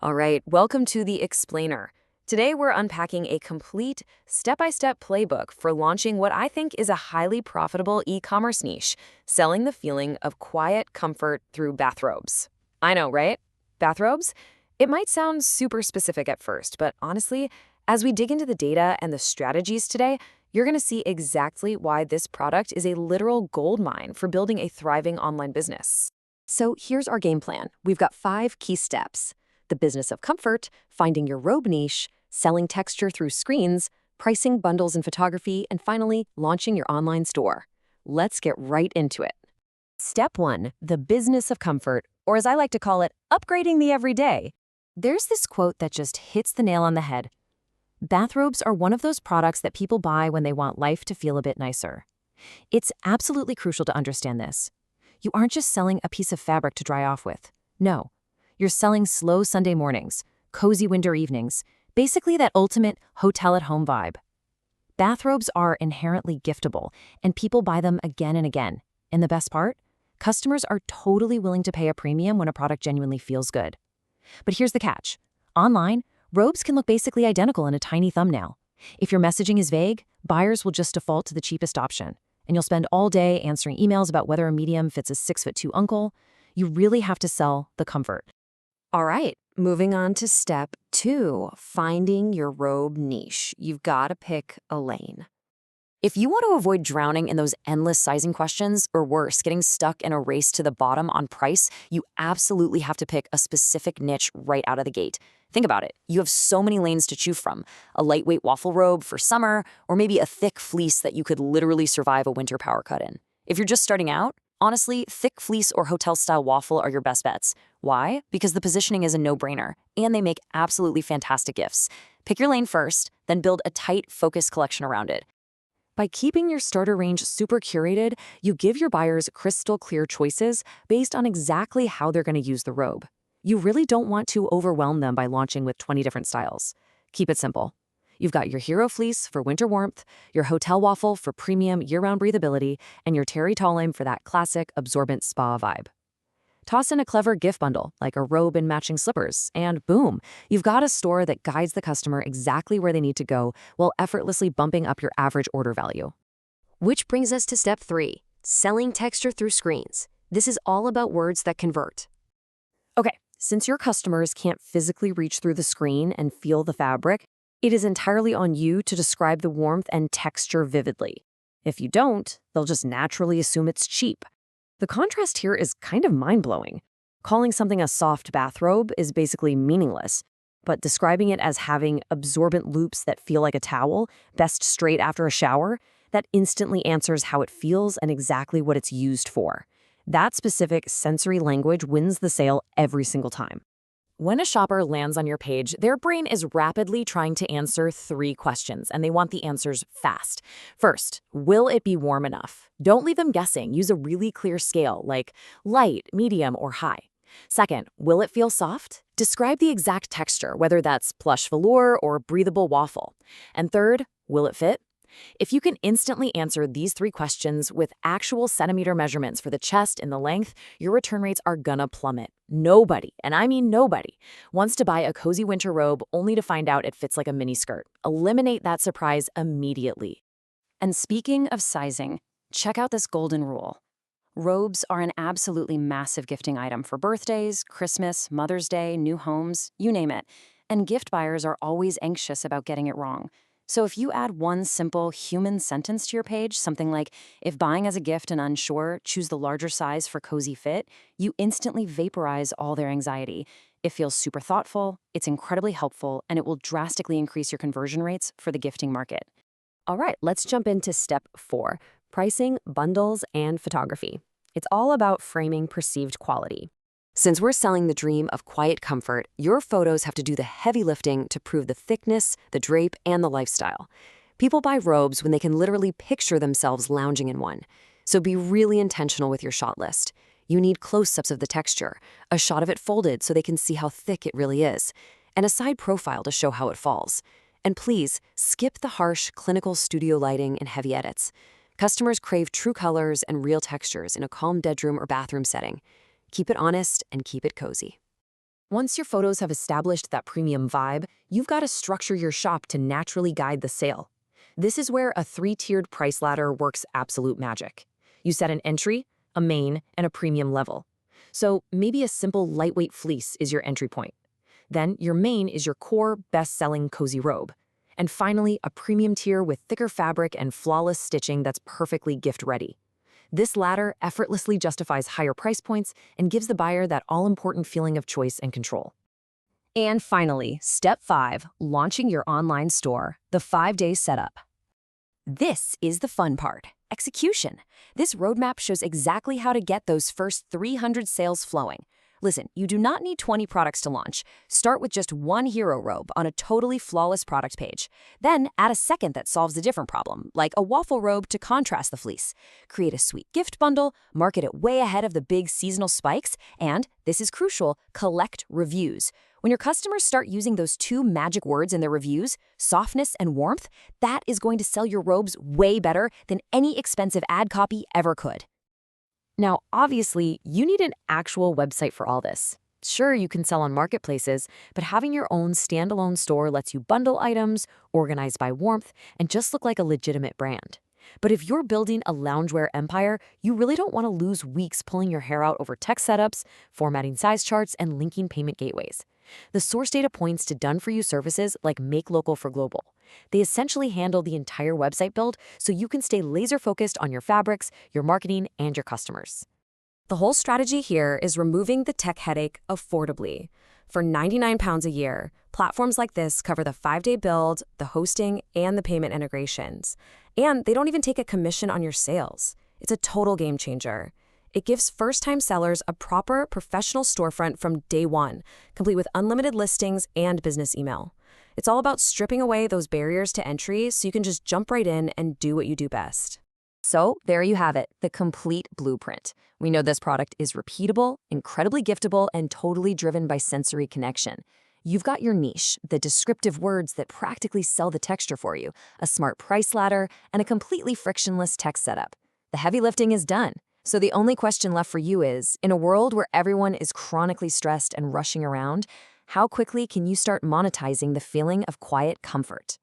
All right, welcome to the Explainer. Today we're unpacking a complete step-by-step playbook for launching what I think is a highly profitable e-commerce niche, selling the feeling of quiet comfort through bathrobes. I know, right? Bathrobes? It might sound super specific at first, but honestly, as we dig into the data and the strategies today, you're going to see exactly why this product is a literal gold mine for building a thriving online business. So here's our game plan. We've got 5 key steps: the business of comfort, finding your robe niche, selling texture through screens, pricing bundles and photography, and finally, launching your online store. Let's get right into it. Step 1, the business of comfort, or as I like to call it, upgrading the everyday. There's this quote that just hits the nail on the head. Bathrobes are one of those products that people buy when they want life to feel a bit nicer. It's absolutely crucial to understand this. You aren't just selling a piece of fabric to dry off with. No, you're selling slow Sunday mornings, cozy winter evenings, basically that ultimate hotel-at-home vibe. Bathrobes are inherently giftable, and people buy them again and again. And the best part? Customers are totally willing to pay a premium when a product genuinely feels good. But here's the catch. Online, robes can look basically identical in a tiny thumbnail. If your messaging is vague, buyers will just default to the cheapest option, and you'll spend all day answering emails about whether a medium fits a 6'2" uncle. You really have to sell the comfort. All right, moving on to step 2, finding your robe niche. You've got to pick a lane. If you want to avoid drowning in those endless sizing questions, or worse, getting stuck in a race to the bottom on price, you absolutely have to pick a specific niche right out of the gate. Think about it. You have so many lanes to choose from. A lightweight waffle robe for summer, or maybe a thick fleece that you could literally survive a winter power cut in. If you're just starting out, honestly, thick fleece or hotel-style waffle are your best bets. Why? Because the positioning is a no-brainer, and they make absolutely fantastic gifts. Pick your lane first, then build a tight, focused collection around it. By keeping your starter range super curated, you give your buyers crystal clear choices based on exactly how they're going to use the robe. You really don't want to overwhelm them by launching with 20 different styles. Keep it simple. You've got your hero fleece for winter warmth, your hotel waffle for premium year-round breathability, and your terry tolling for that classic absorbent spa vibe. Toss in a clever gift bundle, like a robe and matching slippers, and boom, you've got a store that guides the customer exactly where they need to go while effortlessly bumping up your average order value. Which brings us to step 3, selling texture through screens. This is all about words that convert. Okay, since your customers can't physically reach through the screen and feel the fabric, it is entirely on you to describe the warmth and texture vividly. If you don't, they'll just naturally assume it's cheap. The contrast here is kind of mind-blowing. Calling something a soft bathrobe is basically meaningless, but describing it as having absorbent loops that feel like a towel, best straight after a shower, that instantly answers how it feels and exactly what it's used for. That specific sensory language wins the sale every single time. When a shopper lands on your page, their brain is rapidly trying to answer 3 questions, and they want the answers fast. First, will it be warm enough? Don't leave them guessing. Use a really clear scale, like light, medium, or high. Second, will it feel soft? Describe the exact texture, whether that's plush velour or breathable waffle. And third, will it fit? If you can instantly answer these 3 questions with actual centimeter measurements for the chest and the length, your return rates are gonna plummet. Nobody, and I mean nobody, wants to buy a cozy winter robe only to find out it fits like a mini skirt. Eliminate that surprise immediately. And speaking of sizing, check out this golden rule. Robes are an absolutely massive gifting item for birthdays, Christmas, Mother's Day, new homes, you name it. And gift buyers are always anxious about getting it wrong. So if you add one simple human sentence to your page, something like, if buying as a gift and unsure, choose the larger size for cozy fit, you instantly vaporize all their anxiety. It feels super thoughtful, it's incredibly helpful, and it will drastically increase your conversion rates for the gifting market. All right, let's jump into step 4, pricing, bundles, and photography. It's all about framing perceived quality. Since we're selling the dream of quiet comfort, your photos have to do the heavy lifting to prove the thickness, the drape, and the lifestyle. People buy robes when they can literally picture themselves lounging in one. So be really intentional with your shot list. You need close-ups of the texture, a shot of it folded so they can see how thick it really is, and a side profile to show how it falls. And please, skip the harsh, clinical studio lighting and heavy edits. Customers crave true colors and real textures in a calm bedroom or bathroom setting. Keep it honest and keep it cozy. Once your photos have established that premium vibe, you've got to structure your shop to naturally guide the sale. This is where a three-tiered price ladder works absolute magic. You set an entry, a main, and a premium level. So maybe a simple lightweight fleece is your entry point. Then your main is your core, best-selling cozy robe. And finally, a premium tier with thicker fabric and flawless stitching that's perfectly gift-ready. This ladder effortlessly justifies higher price points and gives the buyer that all-important feeling of choice and control. And finally, step 5, launching your online store, the 5-day setup. This is the fun part, execution. This roadmap shows exactly how to get those first 300 sales flowing. Listen, you do not need 20 products to launch. Start with just one hero robe on a totally flawless product page. Then add a second that solves a different problem, like a waffle robe to contrast the fleece. Create a sweet gift bundle, market it way ahead of the big seasonal spikes, and, this is crucial, collect reviews. When your customers start using those two magic words in their reviews, softness and warmth, that is going to sell your robes way better than any expensive ad copy ever could. Now, obviously, you need an actual website for all this. Sure, you can sell on marketplaces, but having your own standalone store lets you bundle items, organize by warmth, and just look like a legitimate brand. But if you're building a loungewear empire, you really don't want to lose weeks pulling your hair out over tech setups, formatting size charts, and linking payment gateways. The source data points to done-for-you services like Make Local for Global. They essentially handle the entire website build so you can stay laser-focused on your fabrics, your marketing, and your customers. The whole strategy here is removing the tech headache affordably. For £99 a year, platforms like this cover the 5-day build, the hosting, and the payment integrations. And they don't even take a commission on your sales. It's a total game changer. It gives first-time sellers a proper, professional storefront from day one, complete with unlimited listings and business email. It's all about stripping away those barriers to entry so you can just jump right in and do what you do best. So there you have it, the complete blueprint. We know this product is repeatable, incredibly giftable, and totally driven by sensory connection. You've got your niche, the descriptive words that practically sell the texture for you, a smart price ladder, and a completely frictionless tech setup. The heavy lifting is done. So the only question left for you is, in a world where everyone is chronically stressed and rushing around, how quickly can you start monetizing the feeling of quiet comfort?